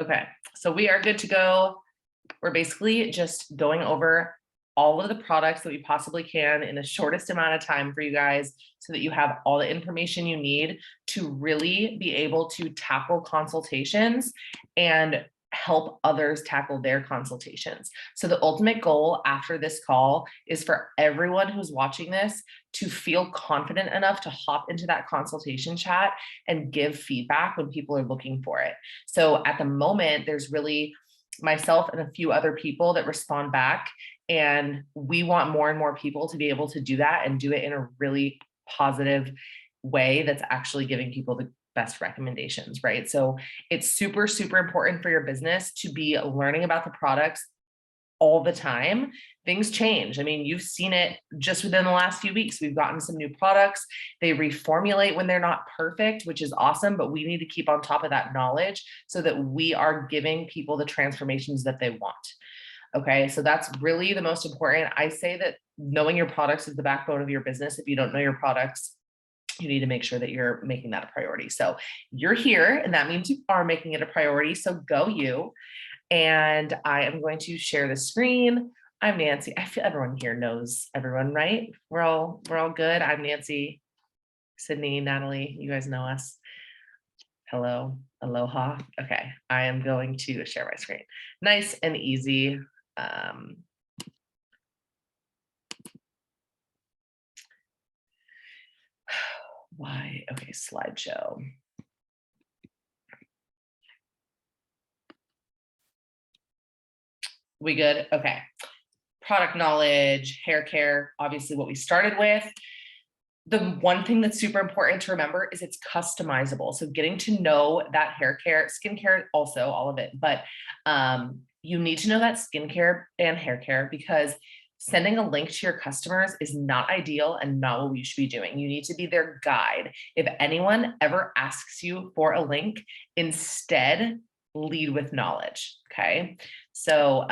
Okay, so we are good to go. We're basically just going over all of the products that we possibly can in the shortest amount of time for you guys so that you have all the information you need to really be able to tackle consultations and help others tackle their consultations. So the ultimate goal after this call is for everyone who's watching this to feel confident enough to hop into that consultation chat and give feedback when people are looking for it. So at the moment, there's really myself and a few other people that respond back. And we want more and more people to be able to do that and do it in a really positive way that's actually giving people the best recommendations, right? So it's super, super important for your business to be learning about the products all the time. Things change. I mean, you've seen it just within the last few weeks. We've gotten some new products. They reformulate when they're not perfect, which is awesome, but we need to keep on top of that knowledge so that we are giving people the transformations that they want. Okay, so that's really the most important. I say that knowing your products is the backbone of your business. If you don't know your products, you need to make sure that you're making that a priority. So you're here, and that means you are making it a priority. So go you. And I am going to share the screen. I'm Nancy. I feel everyone here knows everyone, right? We're all good. I'm Nancy, Sydney, Natalie. You guys know us. Hello, aloha. Okay, I am going to share my screen. Nice and easy. Why? Okay, slideshow. We good? Okay. Product knowledge, hair care, obviously what we started with. The one thing that's super important to remember is it's customizable. So getting to know that hair care, skincare, also all of it, but you need to know that skincare and hair care because sending a link to your customers is not ideal and not what you should be doing. You need to be their guide. If anyone ever asks you for a link, instead lead with knowledge. Okay. So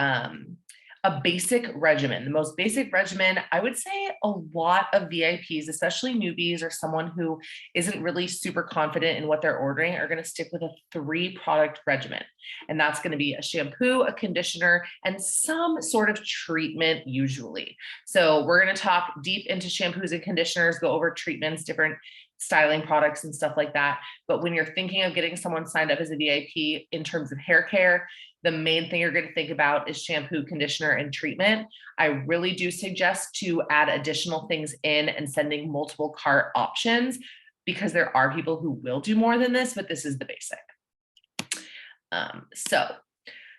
a basic regimen, the most basic regimen, I would say a lot of VIPs, especially newbies or someone who isn't really super confident in what they're ordering, are going to stick with a 3-product regimen. And that's going to be a shampoo, a conditioner, and some sort of treatment usually. So we're going to talk deep into shampoos and conditioners, go over treatments, different styling products and stuff like that. But when you're thinking of getting someone signed up as a VIP in terms of hair care, the main thing you're going to think about is shampoo, conditioner, and treatment. I really do suggest to add additional things in and sending multiple cart options because there are people who will do more than this, but this is the basic. So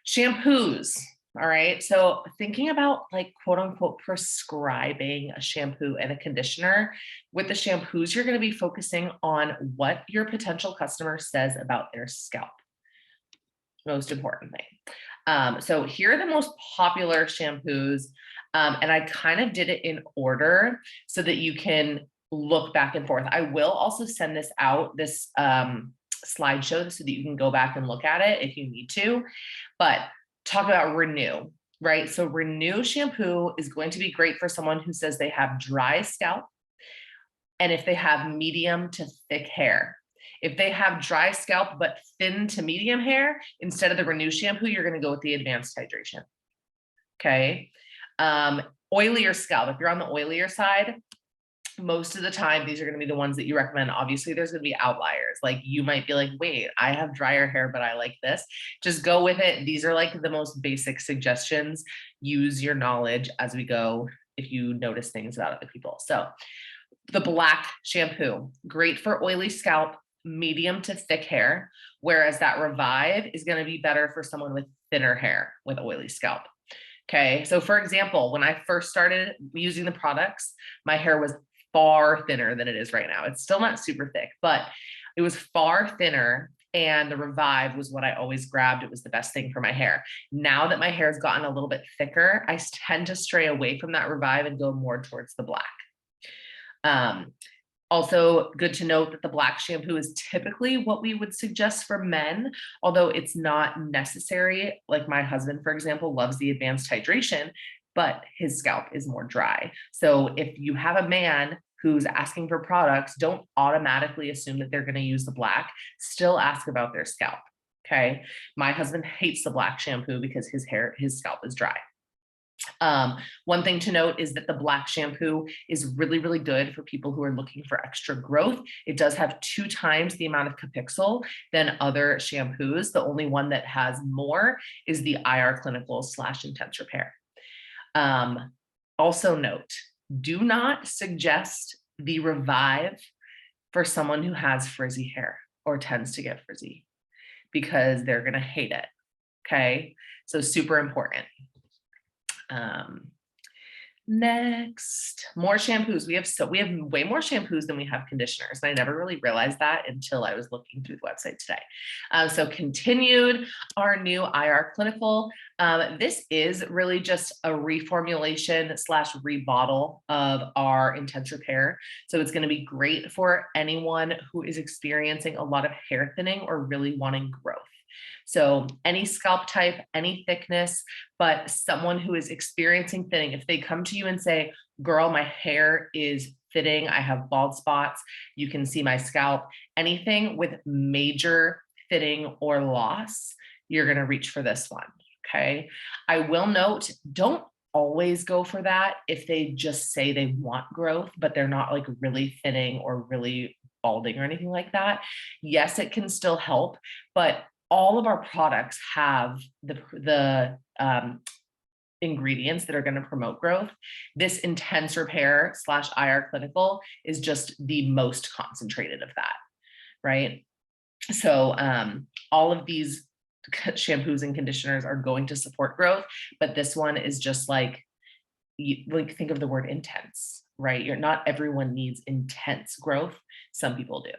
shampoos. All right. So thinking about like quote unquote prescribing a shampoo and a conditioner, with the shampoos, you're going to be focusing on what your potential customer says about their scalp. Most important thing. So here are the most popular shampoos. And I kind of did it in order so that you can look back and forth. I will also send this out, this slideshow, so that you can go back and look at it if you need to. But talk about Renew, right? So Renew shampoo is going to be great for someone who says they have dry scalp and if they have medium to thick hair. If they have dry scalp but thin to medium hair, instead of the Renew shampoo, you're going to go with the Advanced Hydration. Okay. Oilier scalp. If you're on the oilier side, most of the time, these are going to be the ones that you recommend. Obviously, there's going to be outliers. Like you might be like, wait, I have drier hair, but I like this. Just go with it. These are like the most basic suggestions. Use your knowledge as we go if you notice things about other people. So the black shampoo, great for oily scalp, medium to thick hair, whereas that Revive is going to be better for someone with thinner hair with oily scalp. Okay. So for example, when I first started using the products, my hair was far thinner than it is right now. It's still not super thick, but it was far thinner. And the Revive was what I always grabbed. It was the best thing for my hair. Now that my hair has gotten a little bit thicker, I tend to stray away from that Revive and go more towards the black. Also good to note that the black shampoo is typically what we would suggest for men, although it's not necessary. Like my husband, for example, loves the Advanced Hydration, but his scalp is more dry. So if you have a man who's asking for products, don't automatically assume that they're going to use the black. Still ask about their scalp. Okay. My husband hates the black shampoo because his scalp is dry. One thing to note is that the black shampoo is really, really good for people who are looking for extra growth. It does have 2 times the amount of capixyl than other shampoos. The only one that has more is the IR Clinical / Intense Repair. Also note, do not suggest the Revive for someone who has frizzy hair or tends to get frizzy, because they're going to hate it. Okay. So super important. Next, more shampoos. We have way more shampoos than we have conditioners. And I never really realized that until I was looking through the website today. So continued, our new IR Clinical. This is really just a reformulation / rebottle of our Intense Repair. So it's going to be great for anyone who is experiencing a lot of hair thinning or really wanting growth. So any scalp type, any thickness, but someone who is experiencing thinning, if they come to you and say, girl, my hair is thinning, I have bald spots, you can see my scalp, anything with major thinning or loss, you're going to reach for this one. Okay. I will note, don't always go for that if they just say they want growth, but they're not like really thinning or really balding or anything like that. Yes, it can still help, but all of our products have the ingredients that are going to promote growth. This Intense Repair / IR Clinical is just the most concentrated of that, right? So all of these shampoos and conditioners are going to support growth, but this one is just like think of the word intense, right? Not everyone needs intense growth. Some people do.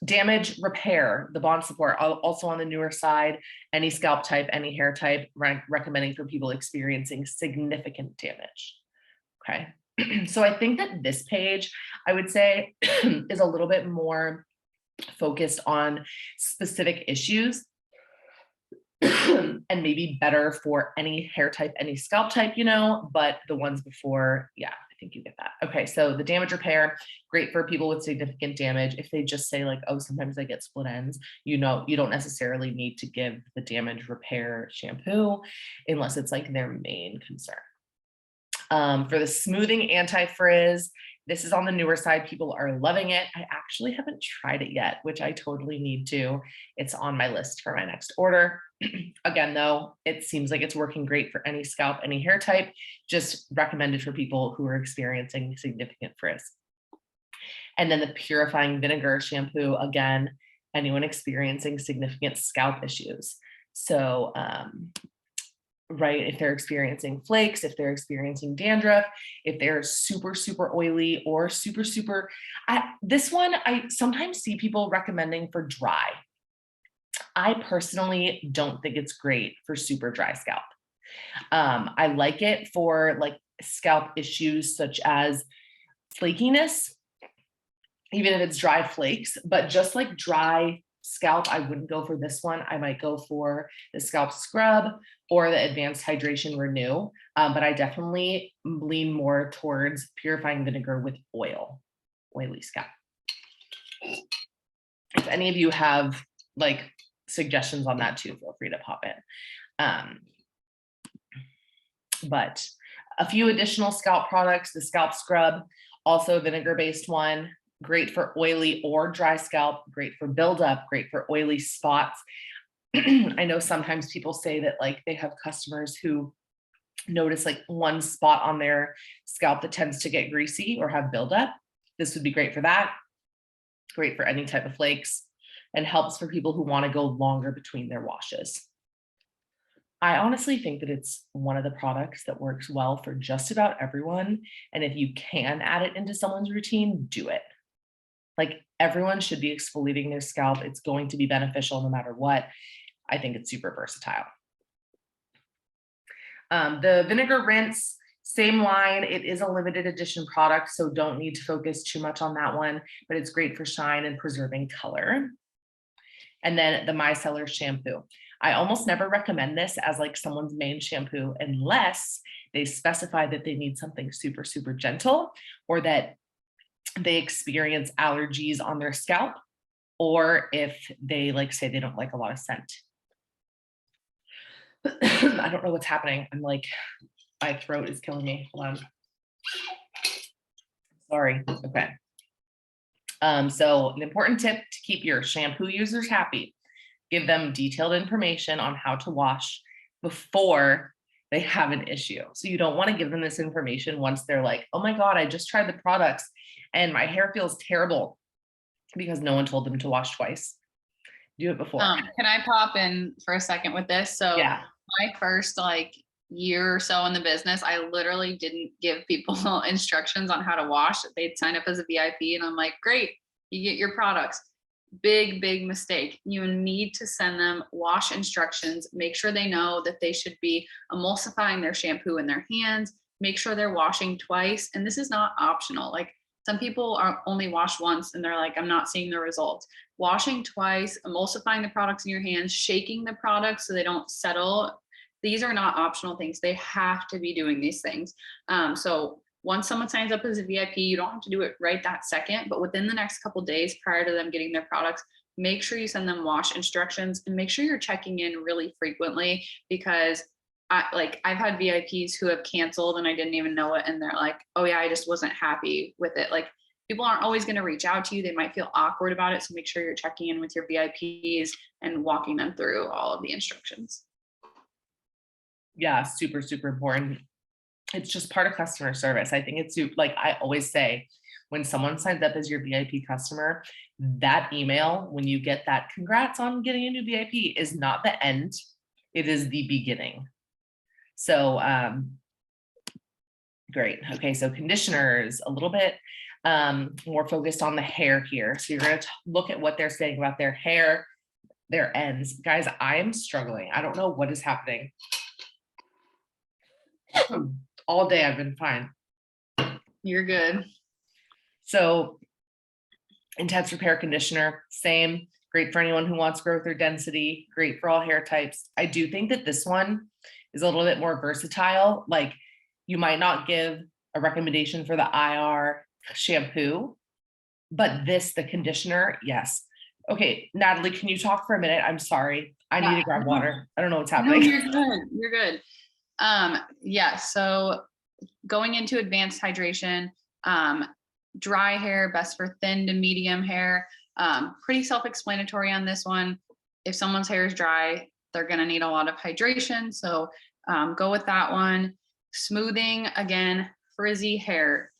Damage repair, the Bond Support, also on the newer side, any scalp type, any hair type, recommending for people experiencing significant damage. Okay. So I think that this page, I would say, is a little bit more focused on specific issues and maybe better for any hair type, any scalp type, but the ones before, yeah, I think you get that. Okay, so the damage repair, great for people with significant damage. If they just say like, oh, sometimes I get split ends, you don't necessarily need to give the damage repair shampoo unless it's like their main concern. For the smoothing anti-frizz, this is on the newer side. People are loving it. I actually haven't tried it yet, which I totally need to. It's on my list for my next order. Again, though, it seems like it's working great for any scalp, any hair type, just recommended for people who are experiencing significant frizz. And then the purifying vinegar shampoo, again, anyone experiencing significant scalp issues. So, right, if they're experiencing flakes, if they're experiencing dandruff, if they're super, super oily or super, this one, I sometimes see people recommending for dry. I personally don't think it's great for super dry scalp. I like it for like scalp issues such as flakiness, even if it's dry flakes, but just like dry scalp, I wouldn't go for this one. I might go for the scalp scrub or the advanced hydration renew, but I definitely lean more towards purifying vinegar with oily scalp. If any of you have like suggestions on that too, feel free to pop in. But a few additional scalp products, the scalp scrub, also vinegar-based one, great for oily or dry scalp, great for buildup, great for oily spots. I know sometimes people say that like they have customers who notice like one spot on their scalp that tends to get greasy or have buildup. This would be great for that. Great for any type of flakes, and helps for people who want to go longer between their washes. I honestly think that it's one of the products that works well for just about everyone. And if you can add it into someone's routine, do it. Like everyone should be exfoliating their scalp. It's going to be beneficial no matter what. I think it's super versatile. The vinegar rinse, same line. It is a limited edition product, so don't need to focus too much on that one, but it's great for shine and preserving color. And then the micellar shampoo. I almost never recommend this as like someone's main shampoo unless they specify that they need something super, super gentle, or that they experience allergies on their scalp, or if they like say they don't like a lot of scent. I don't know what's happening. I'm like, my throat is killing me. Hold on. Sorry. Okay. So an important tip to keep your shampoo users happy, give them detailed information on how to wash before they have an issue. So you don't want to give them this information once they're like, oh my God, I just tried the products and my hair feels terrible because no one told them to wash twice. Do it before. Can I pop in for a second with this? So Yeah. my first like year or so in the business, I literally didn't give people instructions on how to wash. They'd sign up as a VIP and I'm like, great, you get your products. Big mistake. You need to send them wash instructions. Make sure they know that they should be emulsifying their shampoo in their hands. Make sure they're washing twice. And this is not optional. Like some people are only wash once and they're like, I'm not seeing the results. Washing twice, emulsifying the products in your hands, shaking the products so they don't settle. These are not optional things. They have to be doing these things. So once someone signs up as a VIP, you don't have to do it right that second, but within the next couple of days prior to them getting their products, make sure you send them wash instructions and make sure you're checking in really frequently, because I've had VIPs who have canceled and I didn't even know it. And they're like, oh yeah, I just wasn't happy with it. Like people aren't always going to reach out to you. They might feel awkward about it. So make sure you're checking in with your VIPs and walking them through all of the instructions. Yeah, super, super important. It's just part of customer service. I think it's like I always say, when someone signs up as your VIP customer, that email, when you get that congrats on getting a new VIP, is not the end. It is the beginning. So great. Okay, so conditioners, a little bit more focused on the hair here. So you're going to look at what they're saying about their hair, their ends. Guys, I'm struggling. I don't know what is happening. All day I've been fine. You're good. So intense repair conditioner, same, great for anyone who wants growth or density, great for all hair types. I do think that this one is a little bit more versatile. Like you might not give a recommendation for the IR shampoo, but the conditioner, yes. Okay, Natalie, can you talk for a minute? I'm sorry. I need to grab water. I don't know what's happening. No, you're good. You're good. Yeah, so going into advanced hydration, dry hair, best for thin to medium hair. Pretty self-explanatory on this one. If someone's hair is dry, they're going to need a lot of hydration. So go with that one. Smoothing, again, frizzy hair.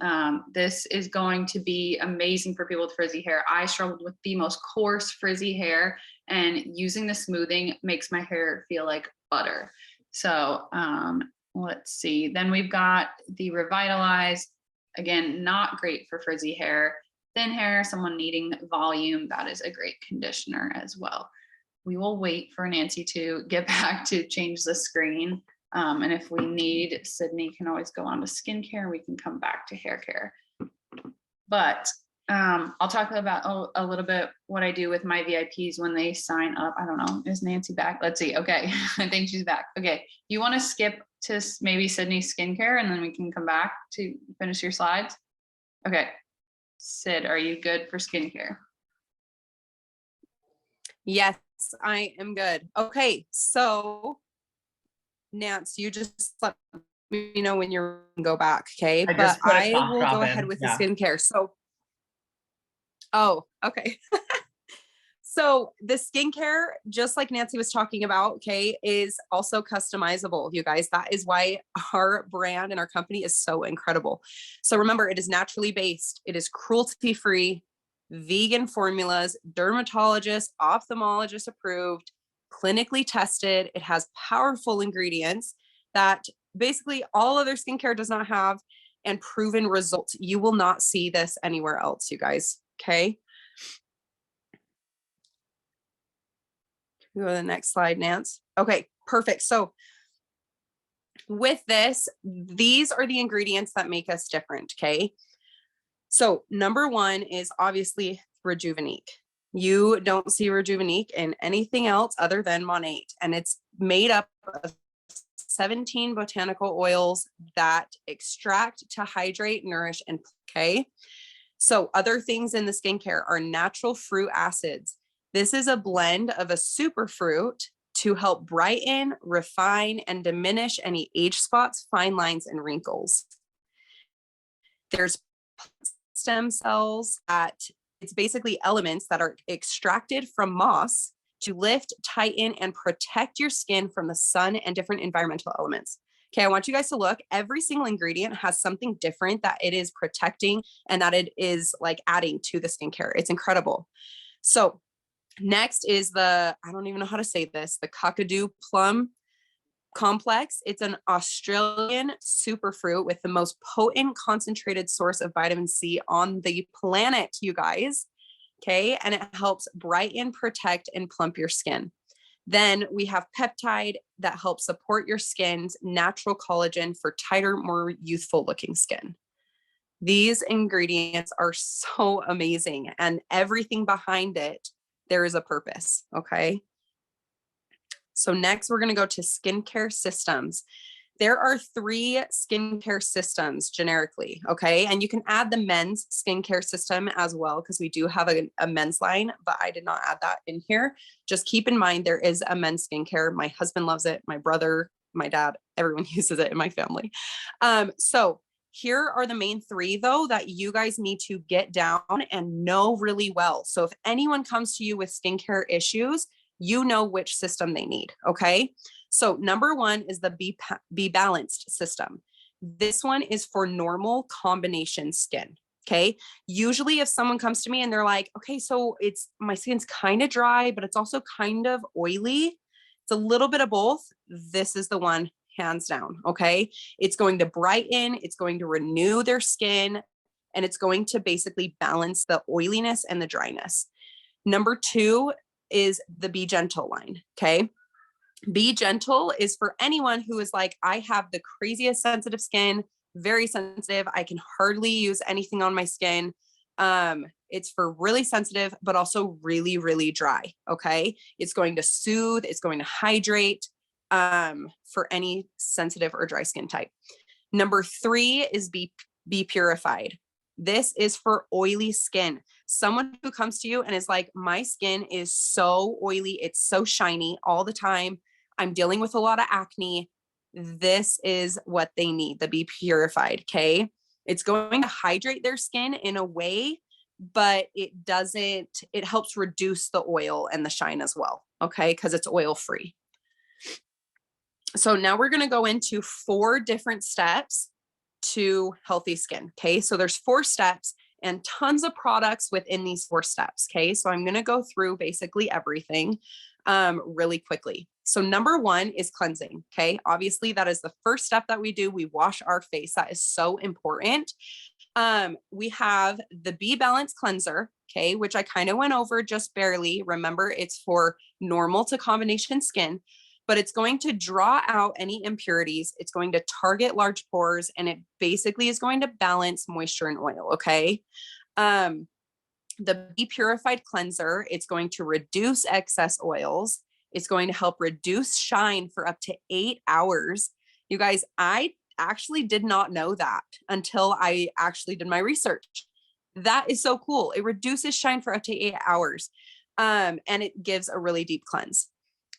This is going to be amazing for people with frizzy hair. I struggled with the most coarse frizzy hair, and using the smoothing makes my hair feel like butter. So let's see. Then we've got the Revitalize. Again, not great for frizzy hair. Thin hair, someone needing volume, that is a great conditioner as well. We will wait for Nancy to get back to change the screen. And if we need, Sydney can always go on to skincare. We can come back to hair care. But I'll talk about a little bit what I do with my VIPs when they sign up. I don't know. Is Nancy back? Let's see. Okay. I think she's back. Okay. You want to skip to maybe Sydney's skincare and then we can come back to finish your slides? Okay. Sid, are you good for skincare? Yes, I am good. Okay. So Nance, you just let me know when you're go back. Okay. But I will go ahead with the skincare. So oh, okay. So the skincare, just like Nancy was talking about, okay, is also customizable, you guys. That is why our brand and our company is so incredible. So remember, it is naturally based. It is cruelty-free, vegan formulas, dermatologist, ophthalmologist approved, clinically tested. It has powerful ingredients that basically all other skincare does not have, and proven results. You will not see this anywhere else, you guys. Okay. Go to the next slide, Nance. Okay, perfect. So with this, these are the ingredients that make us different. Okay. So number one is obviously Rejuvenique. You don't see Rejuvenique in anything else other than Monate, and it's made up of 17 botanical oils that extract to hydrate, nourish, and okay. So other things in the skincare are natural fruit acids. This is a blend of a superfruit to help brighten, refine, and diminish any age spots, fine lines, and wrinkles. There's stem cells that it's basically elements that are extracted from moss to lift, tighten, and protect your skin from the sun and different environmental elements. Okay, I want you guys to look. Every single ingredient has something different that it is protecting and that it is like adding to the skincare. It's incredible. So next is I don't even know how to say this, the Kakadu plum complex. It's an Australian superfruit with the most potent concentrated source of vitamin C on the planet, you guys. Okay, and it helps brighten, protect, and plump your skin. Then we have peptide that helps support your skin's natural collagen for tighter, more youthful looking skin. These ingredients are so amazing, and everything behind it, there is a purpose. Okay. So next we're going to go to skincare systems. There are 3 skincare systems generically, okay? And you can add the men's skincare system as well, because we do have a men's line, but I did not add that in here. Just keep in mind, there is a men's skincare. My husband loves it. My brother, my dad, everyone uses it in my family. So here are the main 3 though, that you guys need to get down and know really well. So if anyone comes to you with skincare issues, you know which system they need, okay? So number 1 is the Be Balanced system. This one is for normal combination skin, okay? Usually if someone comes to me and they're like, okay, so my skin's kind of dry, but it's also kind of oily. It's a little bit of both. This is the one, hands down, okay? It's going to brighten, it's going to renew their skin, and it's going to basically balance the oiliness and the dryness. Number 2 is the Be Gentle line, okay? Be Gentle is for anyone who is like, I have the craziest sensitive skin, very sensitive. I can hardly use anything on my skin. It's for really sensitive, but also really, really dry. Okay. It's going to soothe, it's going to hydrate, for any sensitive or dry skin type. Number 3 is Be Purified. This is for oily skin. Someone who comes to you and is like, my skin is so oily, it's so shiny all the time, I'm dealing with a lot of acne. This is what they need, the Be Purified, okay? It's going to hydrate their skin in a way, but it helps reduce the oil and the shine as well, okay? Because it's oil free. So now we're going to go into 4 different steps to healthy skin, okay? So there's 4 steps and tons of products within these 4 steps, okay? So I'm going to go through basically everything really quickly. So number 1 is cleansing, okay? Obviously that is the first step that we do. We wash our face. That is so important. We have the Be Balanced cleanser, okay, which I kind of went over just barely. Remember, it's for normal to combination skin, but it's going to draw out any impurities. It's going to target large pores, and it basically is going to balance moisture and oil, okay? The Be Purified cleanser, it's going to reduce excess oils. It's going to help reduce shine for up to 8 hours. You guys, I actually did not know that until I actually did my research. That is so cool. It reduces shine for up to 8 hours. And it gives a really deep cleanse.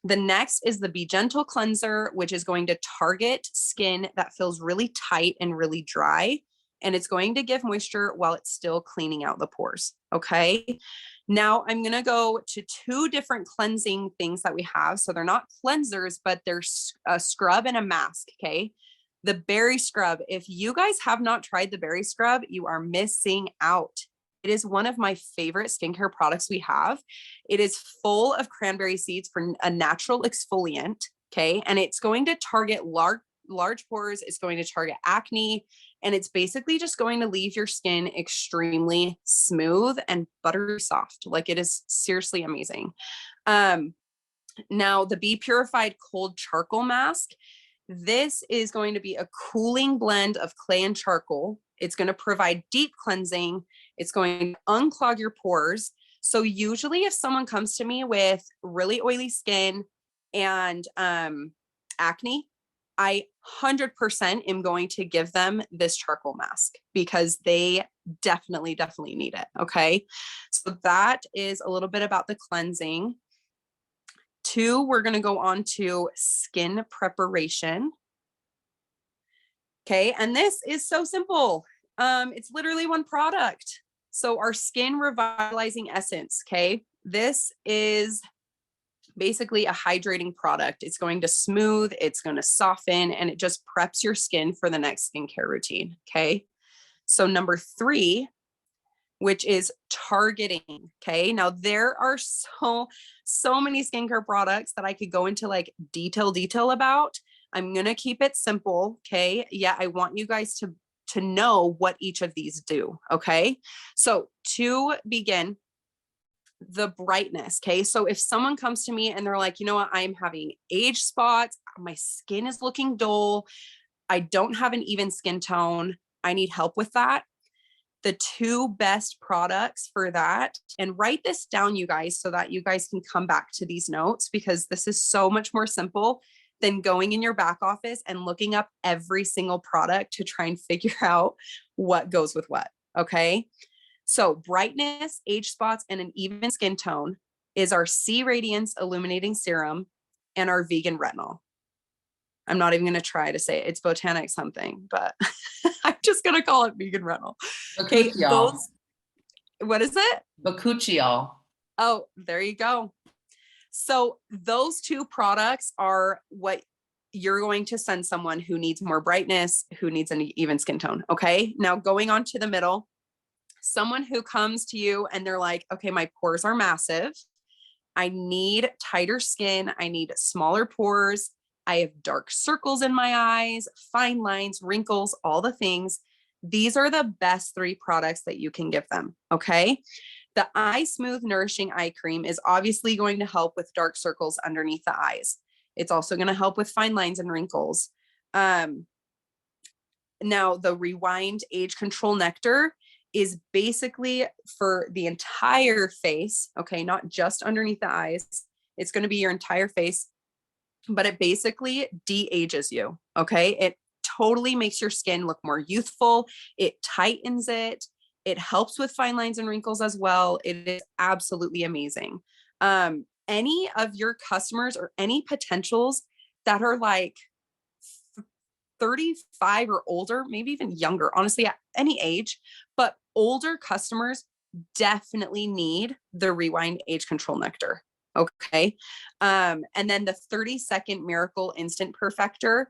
The next is the Be Gentle cleanser, which is going to target skin that feels really tight and really dry. And it's going to give moisture while it's still cleaning out the pores. Okay. Now I'm going to go to 2 different cleansing things that we have. So they're not cleansers, but they're a scrub and a mask. Okay. The berry scrub. If you guys have not tried the berry scrub, you are missing out. It is one of my favorite skincare products we have. It is full of cranberry seeds for a natural exfoliant. Okay. And it's going to target large pores. It's going to target acne. And it's basically just going to leave your skin extremely smooth and buttery soft. Like, it is seriously amazing. Now the Be Purified cold charcoal mask. This is going to be a cooling blend of clay and charcoal. It's going to provide deep cleansing. It's going to unclog your pores. So usually if someone comes to me with really oily skin and acne, I 100% am going to give them this charcoal mask because they definitely need it. Okay. So that is a little bit about the cleansing. 2, we're going to go on to skin preparation. Okay. And this is so simple. It's literally one product. So our skin revitalizing essence. Okay. This is basically a hydrating product. It's going to smooth, it's going to soften, and it just preps your skin for the next skincare routine. Okay. So number 3, which is targeting. Okay. Now there are so many skincare products that I could go into like detail about. I'm going to keep it simple. Okay. Yeah. I want you guys to know what each of these do. Okay. So to begin, the brightness. Okay. So if someone comes to me and they're like, you know what, I'm having age spots, my skin is looking dull, I don't have an even skin tone, I need help with that. The 2 best products for that, and write this down, you guys, so that you guys can come back to these notes, because this is so much more simple than going in your back office and looking up every single product to try and figure out what goes with what. Okay. So brightness, age spots, and an even skin tone is our C Radiance Illuminating Serum and our vegan retinol. I'm not even going to try to say it. It's botanic something, but I'm just going to call it vegan retinol. Okay, those, what is it? Bakuchiol. Oh, there you go. So those 2 products are what you're going to send someone who needs more brightness, who needs an even skin tone. Okay. Now going on to the middle, someone who comes to you and they're like, okay, my pores are massive. I need tighter skin. I need smaller pores. I have dark circles in my eyes, fine lines, wrinkles, all the things. These are the best 3 products that you can give them. Okay. The Eye Smooth Nourishing Eye Cream is obviously going to help with dark circles underneath the eyes. It's also going to help with fine lines and wrinkles. Now the Rewind Age Control Nectar is basically for the entire face. Okay. Not just underneath the eyes. It's going to be your entire face, but it basically de-ages you. Okay. It totally makes your skin look more youthful. It tightens it. It helps with fine lines and wrinkles as well. It is absolutely amazing. Any of your customers or any potentials that are like 35 or older, maybe even younger, honestly, at any age, but older customers definitely need the Rewind Age Control Nectar. Okay. And then the 30-second Miracle Instant Perfector.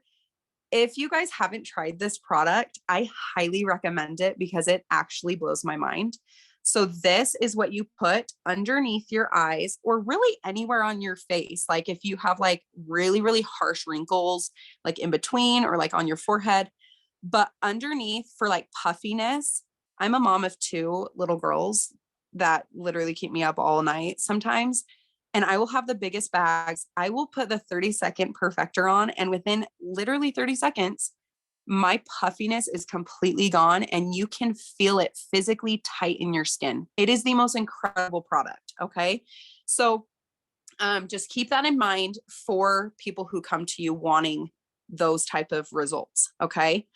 If you guys haven't tried this product, I highly recommend it because it actually blows my mind. So this is what you put underneath your eyes or really anywhere on your face. Like if you have like really, really harsh wrinkles, like in between or like on your forehead, but underneath for like puffiness. I'm a mom of 2 little girls that literally keep me up all night sometimes. And I will have the biggest bags. I will put the 30-second perfector on, and within literally 30 seconds, my puffiness is completely gone and you can feel it physically tighten your skin. It is the most incredible product. Okay. So just keep that in mind for people who come to you wanting those type of results. Okay.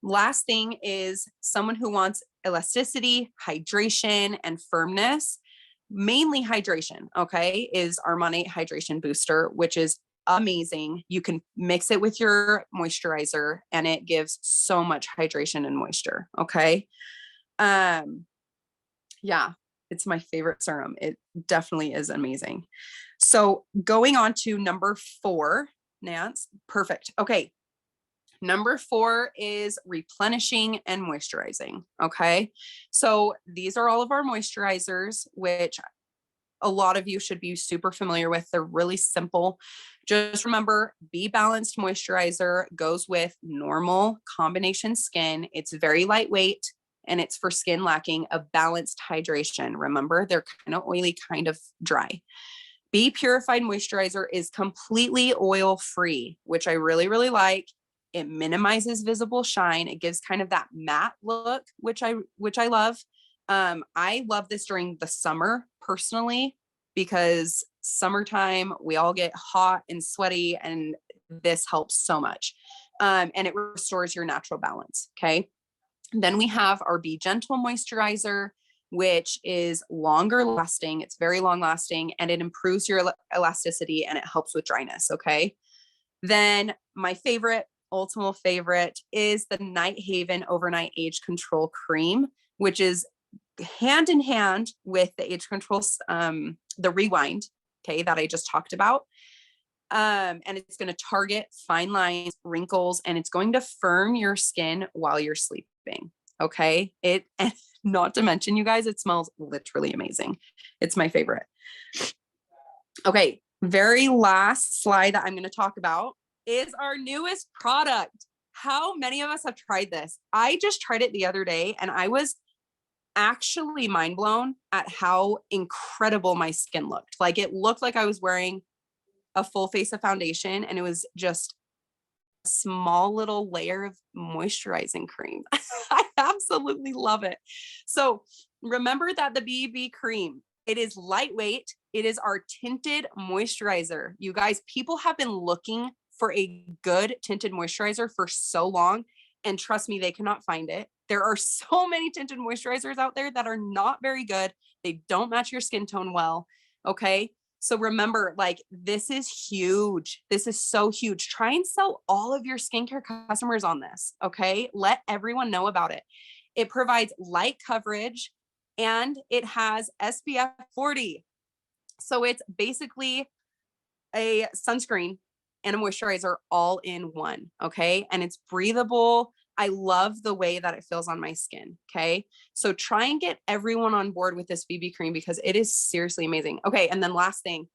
Last thing is someone who wants elasticity, hydration, and firmness. Mainly hydration, okay, is Armani Hydration Booster, which is amazing. You can mix it with your moisturizer and it gives so much hydration and moisture. Okay. Yeah, it's my favorite serum. It definitely is amazing. So going on to number 4, Nance, perfect. Okay. Number 4 is replenishing and moisturizing. Okay. So these are all of our moisturizers, which a lot of you should be super familiar with. They're really simple. Just remember, Be Balanced moisturizer goes with normal combination skin. It's very lightweight and it's for skin lacking a balanced hydration. Remember, they're kind of oily, kind of dry. Be Purified moisturizer is completely oil free, which I really, really like. It minimizes visible shine. It gives kind of that matte look, which I love. I love this during the summer personally, because summertime, we all get hot and sweaty and this helps so much. And it restores your natural balance. Okay. Then we have our Be Gentle moisturizer, which is longer lasting. It's very long lasting and it improves your elasticity and it helps with dryness. Okay. Then my favorite, ultimate favorite is the Night Haven Overnight Age Control Cream, which is hand in hand with the age control, the Rewind, okay, that I just talked about. And it's going to target fine lines, wrinkles, and it's going to firm your skin while you're sleeping. Okay. And not to mention, you guys, it smells literally amazing. It's my favorite. Okay. Very last slide that I'm going to talk about is our newest product. How many of us have tried this? I just tried it the other day and I was actually mind blown at how incredible my skin looked. Like it looked like I was wearing a full face of foundation and it was just a small little layer of moisturizing cream. I absolutely love it. So remember that the BB cream, it is lightweight. It is our tinted moisturizer. You guys, people have been looking for a good tinted moisturizer for so long. And trust me, they cannot find it. There are so many tinted moisturizers out there that are not very good. They don't match your skin tone well. Okay. So remember, like, this is huge. This is so huge. Try and sell all of your skincare customers on this. Okay. Let everyone know about it. It provides light coverage and it has SPF 40. So it's basically a sunscreen and a moisturizer all in one. Okay. And it's breathable. I love the way that it feels on my skin. Okay. So try and get everyone on board with this BB cream because it is seriously amazing. Okay. And then last thing,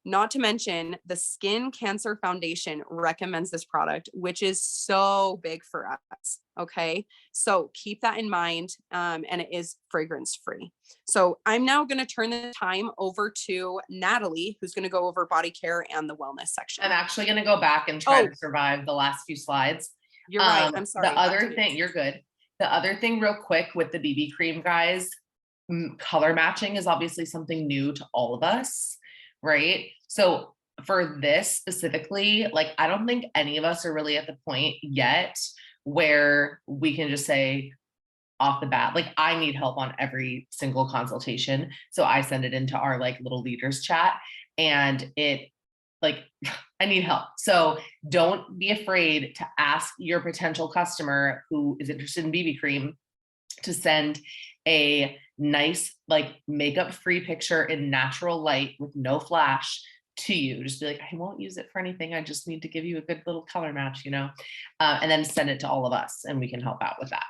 not to mention the Skin Cancer Foundation recommends this product, which is so big for us. Okay. So keep that in mind. And it is fragrance free. So I'm now going to turn the time over to Natalie, who's going to go over body care and the wellness section. I'm actually going to go back and try to survive the last few slides. You're right. I'm sorry. The other thing, you're good. The other thing real quick with the BB cream, guys, color matching is obviously something new to all of us, right? So for this specifically, like, I don't think any of us are really at the point yet where we can just say off the bat, like, I need help on every single consultation. So I send it into our like little leaders chat and it, like, I need help. So don't be afraid to ask your potential customer who is interested in BB cream to send a nice, like, makeup free picture in natural light with no flash to you. Just be like, I won't use it for anything. I just need to give you a good little color match, and then send it to all of us and we can help out with that.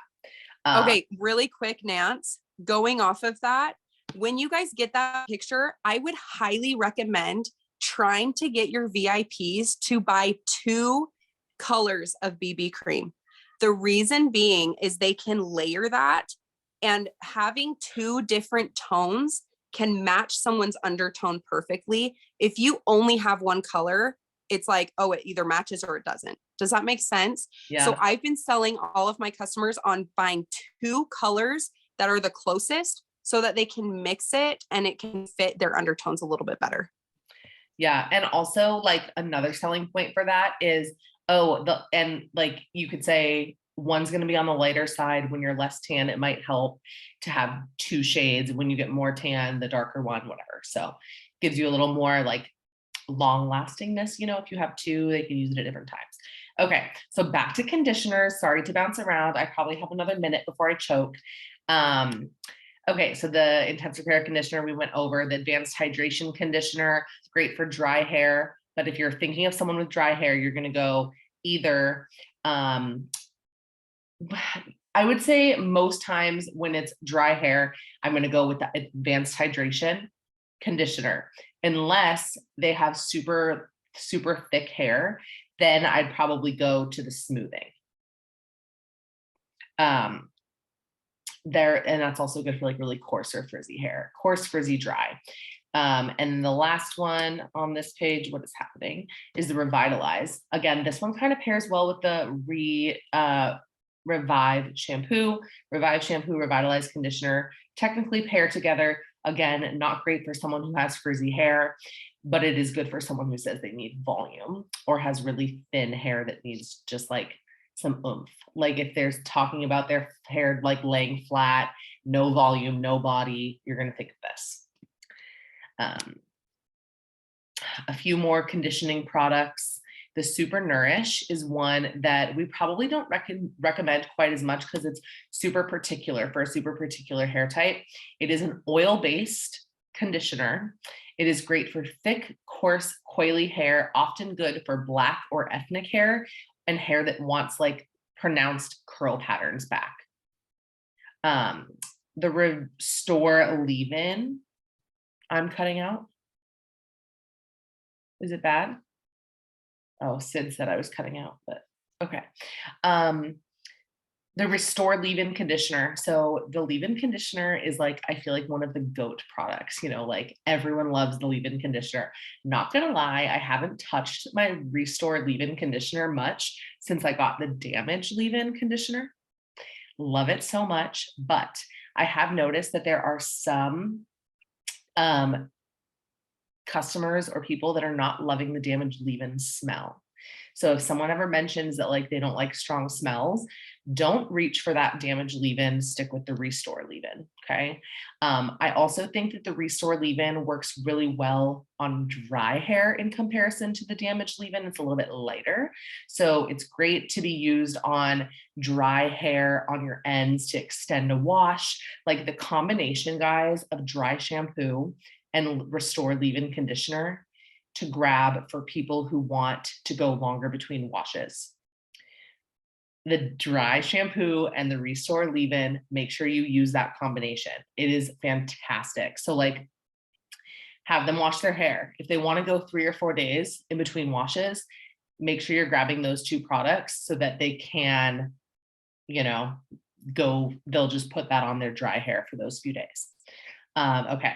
Okay, really quick, Nance, going off of that, when you guys get that picture, I would highly recommend trying to get your VIPs to buy 2 colors of BB cream. The reason being is they can layer that, and having 2 different tones can match someone's undertone perfectly. If you only have one color, it's like, oh, it either matches or it doesn't. Does that make sense? Yeah. So I've been selling all of my customers on buying 2 colors that are the closest so that they can mix it and it can fit their undertones a little bit better. Yeah. And also, like, another selling point for that is, like, you could say one's going to be on the lighter side. When you're less tan, it might help to have 2 shades. When you get more tan, the darker one, whatever. So gives you a little more like long lastingness. If you have 2, they can use it at different times. Okay. So back to conditioners. Sorry to bounce around. I probably have another minute before I choke. Okay, so the intensive repair conditioner we went over, the advanced hydration conditioner, great for dry hair. But if you're thinking of someone with dry hair, you're going to go either, I would say most times when it's dry hair, I'm going to go with the advanced hydration conditioner. Unless they have super, super thick hair, then I'd probably go to the smoothing. And that's also good for like really coarse or frizzy hair, coarse, frizzy, dry. And the last one on this page, what is happening, is the Revitalize. Again, this one kind of pairs well with the Revive shampoo, Revitalize conditioner, technically pair together. Again, not great for someone who has frizzy hair, but it is good for someone who says they need volume or has really thin hair that needs just like some oomph. Like if there's talking about their hair like laying flat, no volume, no body, you're going to think of this. A few more conditioning products. The Super Nourish is one that we probably don't recommend quite as much because it's super particular for a super particular hair type. It is an oil-based conditioner. It is great for thick, coarse, coily hair, often good for black or ethnic hair and hair that wants like pronounced curl patterns back. The Restore Leave-In, I'm cutting out. Is it bad? Oh, Sid said I was cutting out, but okay. The Restore Leave-In Conditioner. So the leave-in conditioner is like, I feel like one of the GOAT products, you know, like everyone loves the leave-in conditioner. Not gonna lie, I haven't touched my Restore Leave-In Conditioner much since I got the Damage Leave-In Conditioner. Love it so much, but I have noticed that there are some customers or people that are not loving the Damage Leave-In smell. So if someone ever mentions that like they don't like strong smells, don't reach for that Damage Leave-In, stick with the Restore Leave-In, okay? I also think that the Restore Leave-In works really well on dry hair in comparison to the Damage Leave-In. It's a little bit lighter. So it's great to be used on dry hair on your ends to extend a wash. Like the combination, guys, of dry shampoo and Restore Leave-In conditioner to grab for people who want to go longer between washes. The dry shampoo and the Restore Leave-In, make sure you use that combination. It is fantastic. So like have them wash their hair. If they want to go 3 or 4 days in between washes, make sure you're grabbing those two products so that they can, you know, they'll just put that on their dry hair for those few days. Okay.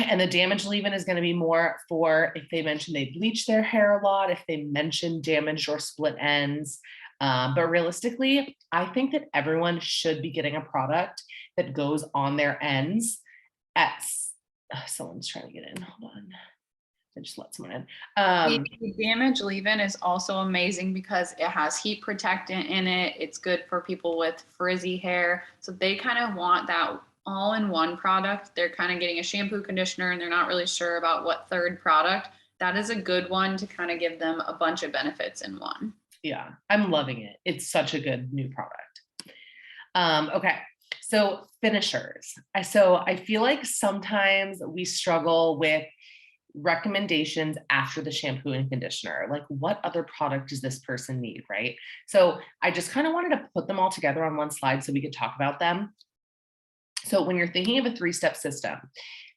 And the Damage Leave-In is going to be more for if they mention they bleach their hair a lot, if they mention damaged or split ends. But realistically, I think that everyone should be getting a product that goes on their ends at someone's trying to get in. Hold on. I just let someone in. The Damage Leave-In is also amazing because it has heat protectant in it. It's good for people with frizzy hair. So they kind of want that all-in-one product. They're kind of getting a shampoo, conditioner, and they're not really sure about what third product. That is a good one to kind of give them a bunch of benefits in one. Yeah, I'm loving it. It's such a good new product. Okay, so finishers. So I feel like sometimes we struggle with recommendations after the shampoo and conditioner. Like what other product does this person need, right? So I just kind of wanted to put them all together on one slide so we could talk about them. So when you're thinking of a 3-step system,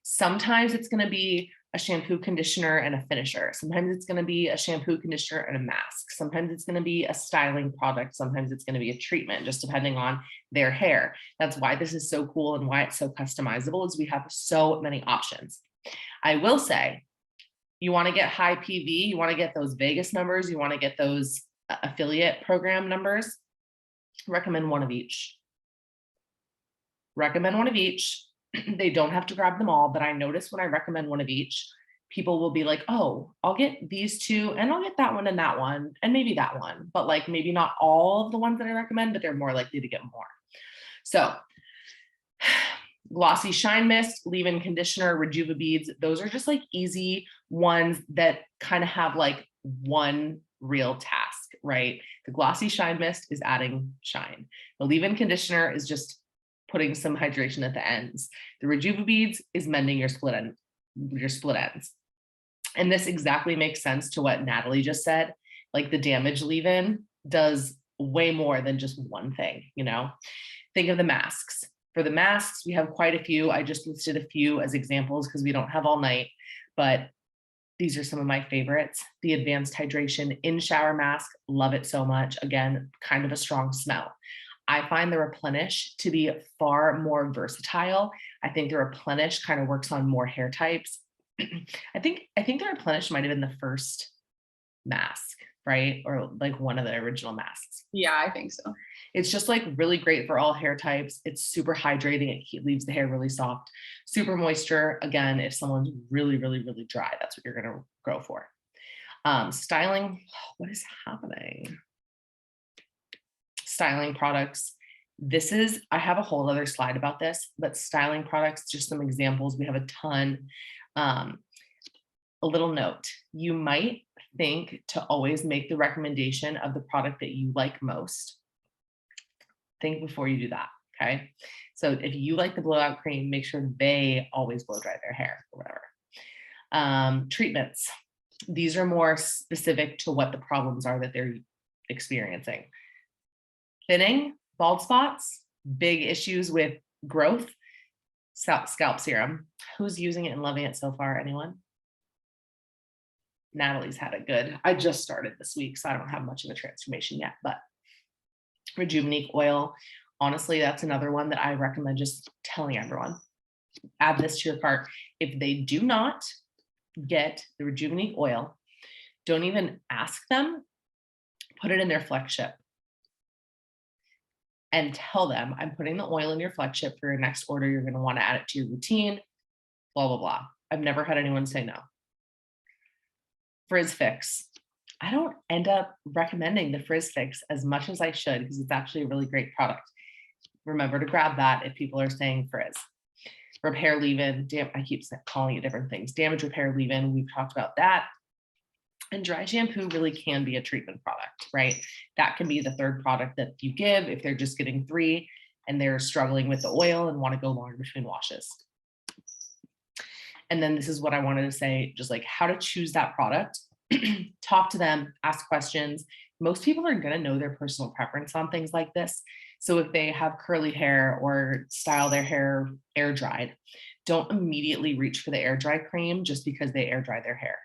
sometimes it's going to be a shampoo, conditioner, and a finisher. Sometimes it's going to be a shampoo, conditioner, and a mask. Sometimes it's going to be a styling product. Sometimes it's going to be a treatment, just depending on their hair. That's why this is so cool and why it's so customizable is we have so many options. I will say, you want to get high PV, you want to get those Vegas numbers, you want to get those affiliate program numbers, recommend one of each. Recommend one of each. They don't have to grab them all, but I notice when I recommend one of each, people will be like, oh, I'll get these two and I'll get that one and maybe that one, but like maybe not all of the ones that I recommend, but they're more likely to get more. So Glossy Shine Mist, leave-in conditioner, Rejuva beads, those are just like easy ones that kind of have like one real task, right? The Glossy Shine Mist is adding shine. The leave-in conditioner is just putting some hydration at the ends. The Rejuva beads is mending your split ends. And this exactly makes sense to what Natalie just said. Like the Damage Leave-In does way more than just one thing, you know? Think of the masks. For the masks, we have quite a few. I just listed a few as examples because we don't have all night, but these are some of my favorites. The Advanced Hydration In-Shower Mask, love it so much. Again, kind of a strong smell. I find the Replenish to be far more versatile. I think the Replenish kind of works on more hair types. I think the Replenish might have been the first mask, right? Or like one of the original masks. Yeah, I think so. It's just like really great for all hair types. It's super hydrating. It leaves the hair really soft. Super moisture. Again, if someone's really, really, really dry, that's what you're going to go for. Styling. What is happening? styling products. I have a whole other slide about this, but styling products, just some examples. We have a ton. A little note, you might think to always make the recommendation of the product that you like most. Think before you do that, okay? So if you like the blowout cream, make sure they always blow dry their hair or whatever. Treatments. These are more specific to what the problems are that they're experiencing. Thinning, bald spots, big issues with growth, scalp serum. Who's using it and loving it so far? Anyone? Natalie's had it good. I just started this week, so I don't have much of a transformation yet, but Rejuvenique oil, honestly, that's another one that I recommend just telling everyone. Add this to your cart. If they do not get the Rejuvenique oil, don't even ask them, put it in their flagship and tell them, I'm putting the oil in your flagship for your next order. You're going to want to add it to your routine, blah, blah, blah. I've never had anyone say no. Frizz Fix. I don't end up recommending the Frizz Fix as much as I should because it's actually a really great product. Remember to grab that if people are saying frizz. Repair leave-in, I keep calling it different things. Damage repair leave-in, we've talked about that. And dry shampoo really can be a treatment product, right? That can be the third product that you give if they're just getting 3 and they're struggling with the oil and want to go longer between washes. And then this is what I wanted to say, just like how to choose that product, talk to them, ask questions. Most people are going to know their personal preference on things like this. So if they have curly hair or style their hair air dried, don't immediately reach for the air dry cream just because they air dry their hair.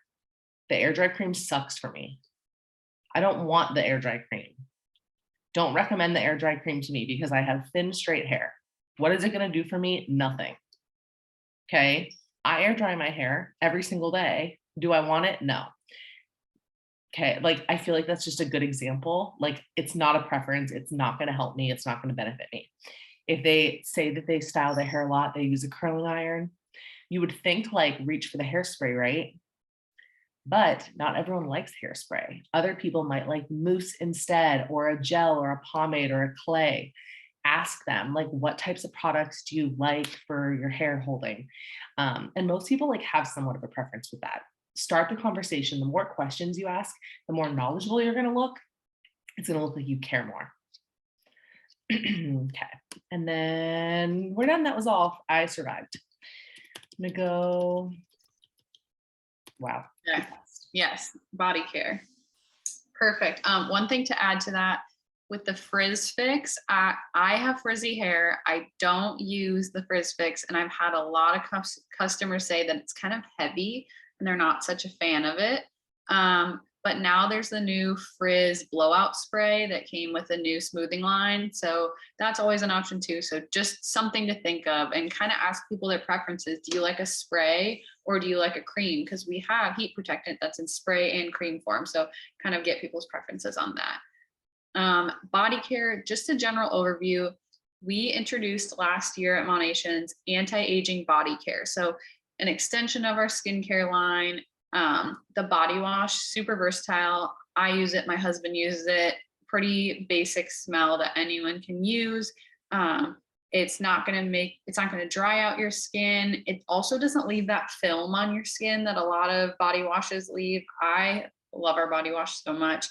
The air dry cream sucks for me. I don't want the air dry cream. Don't recommend the air dry cream to me because I have thin, straight hair. What is it going to do for me? Nothing. Okay. I air dry my hair every single day. Do I want it? No. Okay. Like, I feel like that's just a good example. Like, it's not a preference. It's not going to help me. It's not going to benefit me. If they say that they style their hair a lot, they use a curling iron, you would think like reach for the hairspray, right? But not everyone likes hairspray. Other people might like mousse instead, or a gel or a pomade or a clay. Ask them like, what types of products do you like for your hair holding? And most people like have somewhat of a preference with that. Start the conversation. The more questions you ask, the more knowledgeable you're going to look. It's going to look like you care more. Okay. And then we're done. That was all. I survived. I'm going to go. Wow. Yeah. Yes. Body care. Perfect. One thing to add to that, with the Frizz Fix, I have frizzy hair. I don't use the Frizz Fix, and I've had a lot of customers say that it's kind of heavy and they're not such a fan of it. But now there's the new Frizz blowout spray that came with a new smoothing line. So that's always an option too. So just something to think of and kind of ask people their preferences. Do you like a spray or do you like a cream? Because we have heat protectant that's in spray and cream form. So kind of get people's preferences on that. Body care, just a general overview. We introduced last year at Monations anti-aging body care. So an extension of our skincare line, the body wash, super versatile. I use it, my husband uses it, pretty basic smell that anyone can use. It's not going to dry out your skin. It also doesn't leave that film on your skin that a lot of body washes leave. I love our body wash so much.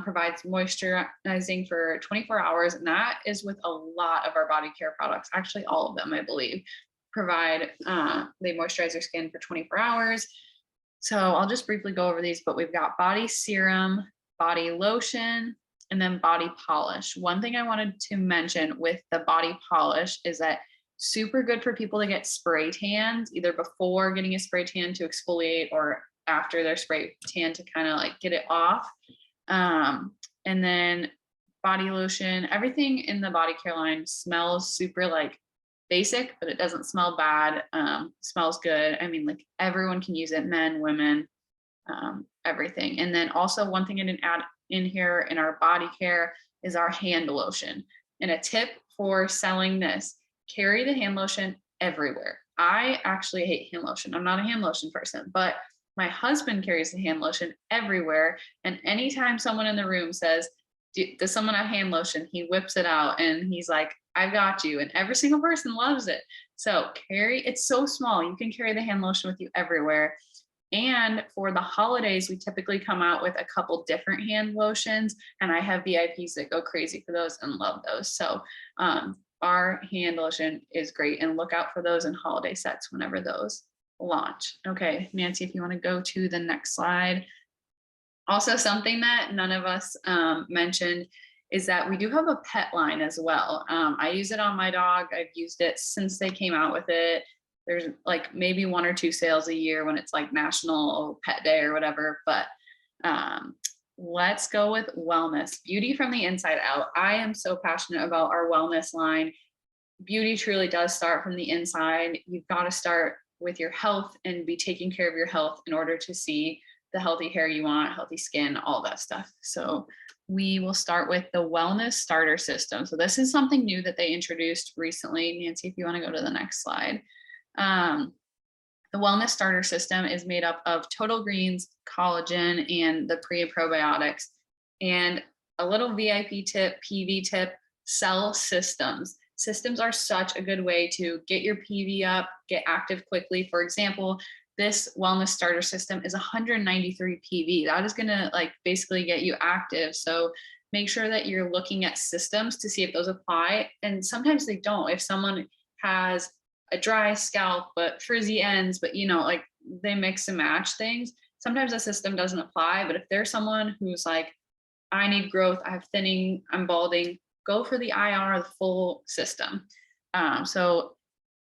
Provides moisturizing for 24 hours. And that is with a lot of our body care products. Actually, all of them, I believe, provide, they moisturize your skin for 24 hours. So I'll just briefly go over these, but we've got body serum, body lotion, and then body polish. One thing I wanted to mention with the body polish is that super good for people to get spray tans, either before getting a spray tan to exfoliate or after their spray tan to kind of like get it off. And then body lotion, everything in the body care line smells super like basic, but it doesn't smell bad. Smells good. I mean, like everyone can use it, men, women, everything. And then also one thing I didn't add in here in our body care is our hand lotion. And a tip for selling this, carry the hand lotion everywhere. I actually hate hand lotion. I'm not a hand lotion person, but my husband carries the hand lotion everywhere. And anytime someone in the room says, does someone have hand lotion? He whips it out and he's like, I've got you. And every single person loves it. So it's so small. You can carry the hand lotion with you everywhere. And for the holidays, we typically come out with a couple different hand lotions, and I have VIPs that go crazy for those and love those. So our hand lotion is great, and look out for those in holiday sets whenever those launch. Okay, Nancy, if you want to go to the next slide. Also, something that none of us mentioned is that we do have a pet line as well. I use it on my dog. I've used it since they came out with it. There's like maybe 1 or 2 sales a year when it's like National Pet Day or whatever, but let's go with wellness, beauty from the inside out. I am so passionate about our wellness line. Beauty truly does start from the inside. You've got to start with your health and be taking care of your health in order to see the healthy hair you want, healthy skin, all that stuff. So we will start with the wellness starter system. So this is something new that they introduced recently. Nancy, if you want to go to the next slide. The wellness starter system is made up of total greens, collagen, and the pre and probiotics. And a little VIP tip, PV tip, cell systems. Systems are such a good way to get your PV up, get active quickly. For example, this wellness starter system is 193 PV. That is going to like basically get you active. So make sure that you're looking at systems to see if those apply. And sometimes they don't. If someone has a dry scalp, but frizzy ends, but you know, like they mix and match things. Sometimes the system doesn't apply, but if there's someone who's like, I need growth, I have thinning, I'm balding, go for the IR, the full system. So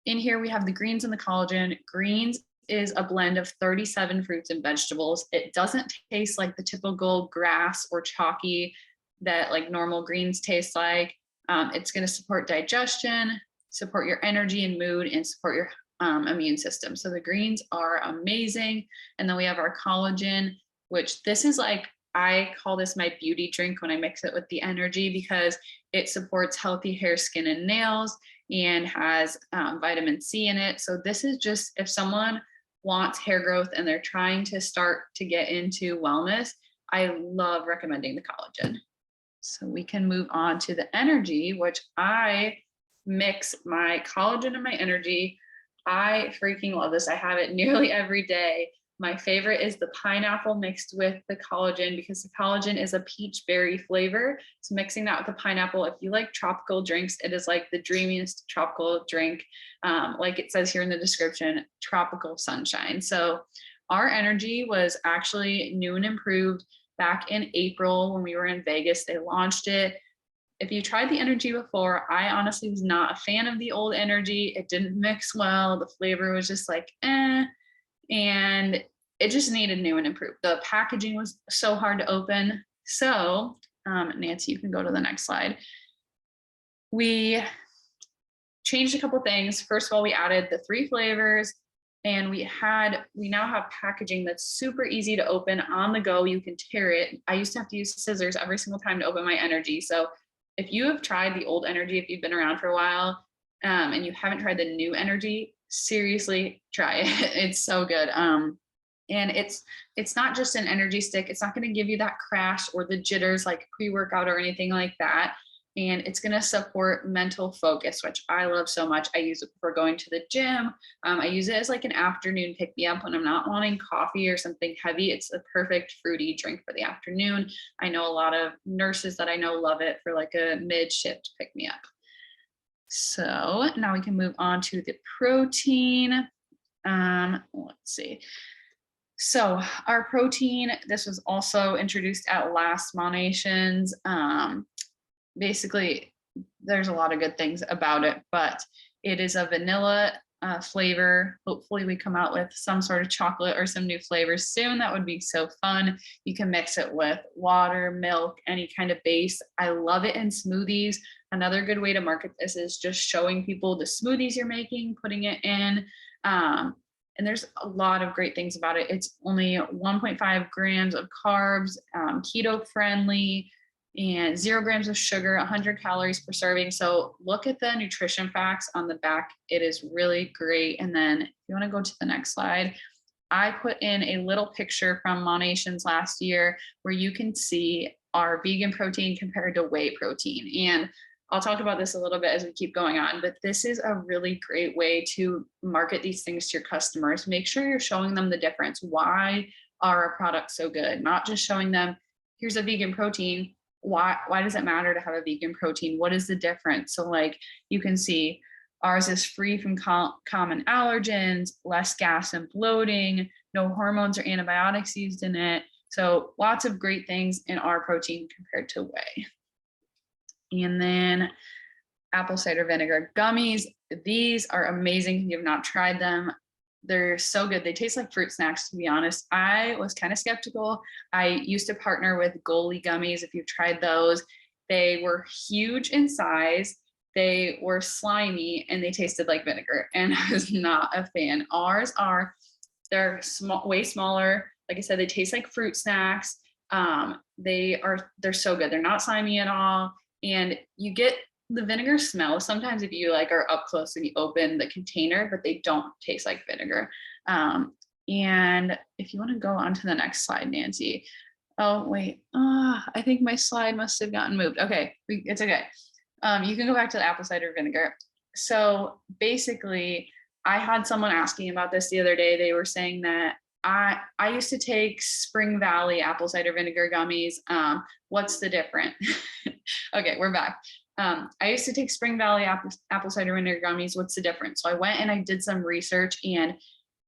in here we have the greens and the collagen. Greens is a blend of 37 fruits and vegetables. It doesn't taste like the typical grass or chalky that like normal greens taste like. It's going to support digestion, support your energy and mood, and support your immune system. So the greens are amazing. And then we have our collagen, which this is like, I call this my beauty drink when I mix it with the energy, because it supports healthy hair, skin, and nails, and has vitamin C in it. So this is just, if someone wants hair growth and they're trying to start to get into wellness, I love recommending the collagen. So we can move on to the energy, which I mix my collagen and my energy. I freaking love this. I have it nearly every day. My favorite is the pineapple mixed with the collagen, because the collagen is a peach berry flavor. So mixing that with the pineapple, if you like tropical drinks, it is like the dreamiest tropical drink. Like it says here in the description, tropical sunshine. So our energy was actually new and improved back in April when we were in Vegas. They launched it. If you tried the energy before, I honestly was not a fan of the old energy. It didn't mix well. The flavor was just like, and it just needed new and improved. The packaging was so hard to open. So Nancy, you can go to the next slide. We changed a couple things. First of all, we added the 3 flavors, and we now have packaging that's super easy to open on the go. You can tear it. I used to have to use scissors every single time to open my energy. So if you have tried the old energy, if you've been around for a while, and you haven't tried the new energy, seriously try it. It's so good. And it's not just an energy stick. It's not going to give you that crash or the jitters like pre-workout or anything like that. And it's going to support mental focus, which I love so much. I use it for going to the gym. I use it as like an afternoon pick-me-up when I'm not wanting coffee or something heavy. It's a perfect fruity drink for the afternoon. I know a lot of nurses that I know love it for like a mid-shift pick-me-up. So now we can move on to the protein. Let's see. So our protein, this was also introduced at last Monations. Basically, there's a lot of good things about it, but it is a vanilla flavor. Hopefully we come out with some sort of chocolate or some new flavors soon. That would be so fun. You can mix it with water, milk, any kind of base. I love it in smoothies. Another good way to market this is just showing people the smoothies you're making, putting it in. And there's a lot of great things about it. It's only 1.5 grams of carbs, keto friendly, and 0 grams of sugar, 100 calories per serving. So look at the nutrition facts on the back. It is really great. And then if you want to go to the next slide, I put in a little picture from Monations last year where you can see are vegan protein compared to whey protein. And I'll talk about this a little bit as we keep going on, but this is a really great way to market these things to your customers. Make sure you're showing them the difference. Why are our products so good? Not just showing them, here's a vegan protein. Why does it matter to have a vegan protein? What is the difference? So like you can see ours is free from common allergens, less gas and bloating, no hormones or antibiotics used in it. So lots of great things in our protein compared to whey. And then apple cider vinegar gummies. These are amazing. If you have not tried them, they're so good. They taste like fruit snacks, to be honest. I was kind of skeptical. I used to partner with Goli gummies. If you've tried those, they were huge in size. They were slimy and they tasted like vinegar, and I was not a fan. Ours are, they're small, way smaller. Like I said, they taste like fruit snacks. They're so good. They're not slimy at all. And you get the vinegar smell sometimes if you like are up close and you open the container, but they don't taste like vinegar. And if you want to go on to the next slide, Nancy. Oh, wait. I think my slide must have gotten moved. Okay, it's okay. You can go back to the apple cider vinegar. So basically, I had someone asking about this the other day. They were saying that I used to take Spring Valley apple cider vinegar gummies. What's the difference? Okay, we're back. I used to take Spring Valley apple cider vinegar gummies. What's the difference? So I went and I did some research, and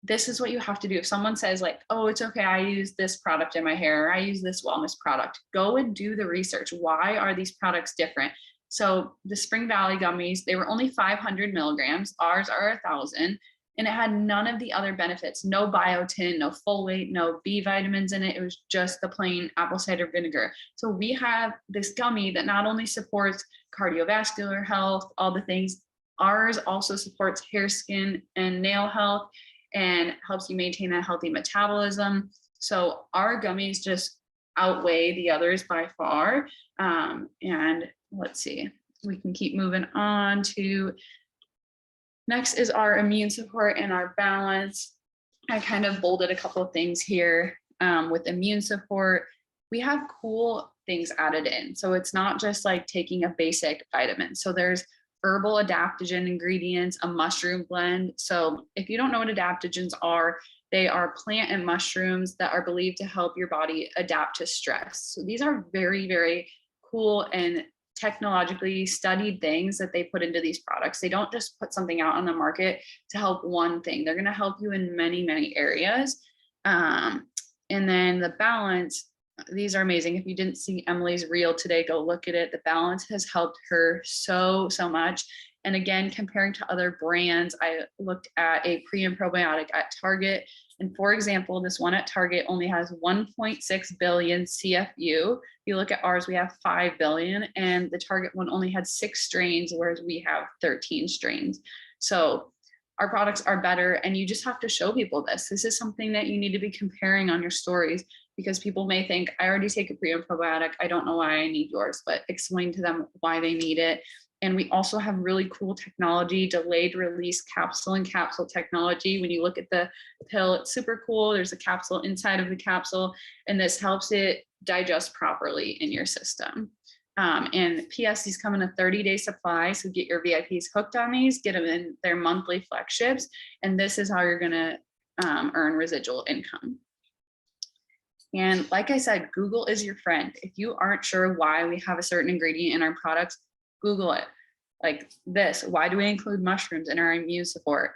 this is what you have to do. If someone says like, oh, it's okay, I use this product in my hair, or I use this wellness product, go and do the research. Why are these products different? So the Spring Valley gummies, they were only 500 milligrams. Ours are 1,000. And it had none of the other benefits, no biotin, no folate, no B vitamins in it. It was just the plain apple cider vinegar. So we have this gummy that not only supports cardiovascular health, all the things, ours also supports hair, skin, and nail health and helps you maintain a healthy metabolism. So our gummies just outweigh the others by far. And let's see, we can keep moving on to next is our immune support and our balance. I kind of bolded a couple of things here with immune support. We have cool things added in. So it's not just like taking a basic vitamin. So there's herbal adaptogen ingredients, a mushroom blend. So if you don't know what adaptogens are, they are plant and mushrooms that are believed to help your body adapt to stress. So these are very, very cool and technologically studied things that they put into these products. They don't just put something out on the market to help one thing. They're going to help you in many, many areas. And then the balance, these are amazing. If you didn't see Emily's reel today, go look at it. The balance has helped her so much. And again, comparing to other brands, I looked at a pre and probiotic at Target. And for example, this one at Target only has 1.6 billion CFU. If you look at ours, we have 5 billion, and the Target one only had 6 strains, whereas we have 13 strains. So our products are better, and you just have to show people this. This is something that you need to be comparing on your stories, because people may think, I already take a pre and probiotic, I don't know why I need yours, but explain to them why they need it. And we also have really cool technology, delayed release capsule and capsule technology. When you look at the pill, it's super cool. There's a capsule inside of the capsule, and this helps it digest properly in your system. And PS, these come in a 30-day supply. So get your VIPs hooked on these, get them in their monthly flagships. And this is how you're gonna earn residual income. And like I said, Google is your friend. If you aren't sure why we have a certain ingredient in our products, Google it. Like this, why do we include mushrooms in our immune support?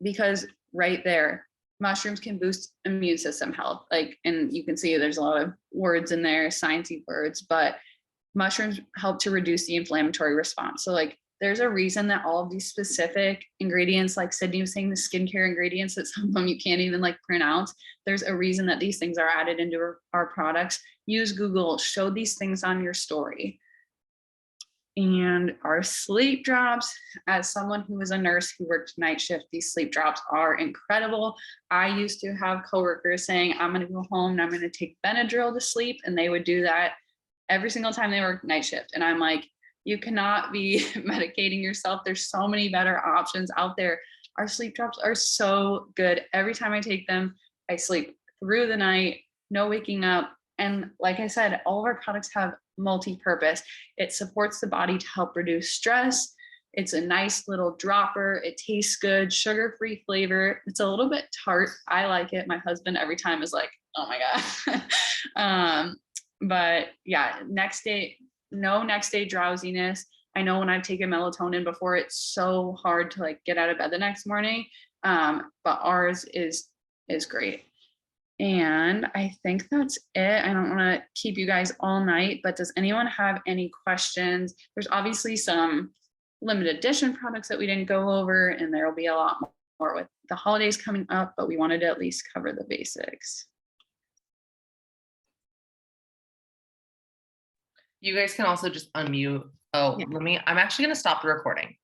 Because right there, mushrooms can boost immune system health. Like, and you can see there's a lot of words in there, sciencey words, but mushrooms help to reduce the inflammatory response. So like, there's a reason that all of these specific ingredients, like Sydney was saying, the skincare ingredients that some of them you can't even like pronounce, there's a reason that these things are added into our products. Use Google, show these things on your story. And our sleep drops, as someone who was a nurse who worked night shift, these sleep drops are incredible. I used to have coworkers saying, I'm going to go home and I'm going to take Benadryl to sleep. And they would do that every single time they worked night shift. And I'm like, you cannot be medicating yourself. There's so many better options out there. Our sleep drops are so good. Every time I take them, I sleep through the night, no waking up. And like I said, all of our products have multi-purpose. It supports the body to help reduce stress. It's a nice little dropper. It tastes good, sugar-free flavor. It's a little bit tart. I like it. My husband every time is like, oh my God. But yeah, no next day drowsiness. I know when I've taken melatonin before, it's so hard to like get out of bed the next morning. But ours is great. And I think that's it. I don't want to keep you guys all night, but does anyone have any questions? There's obviously some limited edition products that we didn't go over, and there will be a lot more with the holidays coming up, but we wanted to at least cover the basics. You guys can also just unmute. Oh, Yeah. I'm actually going to stop the recording.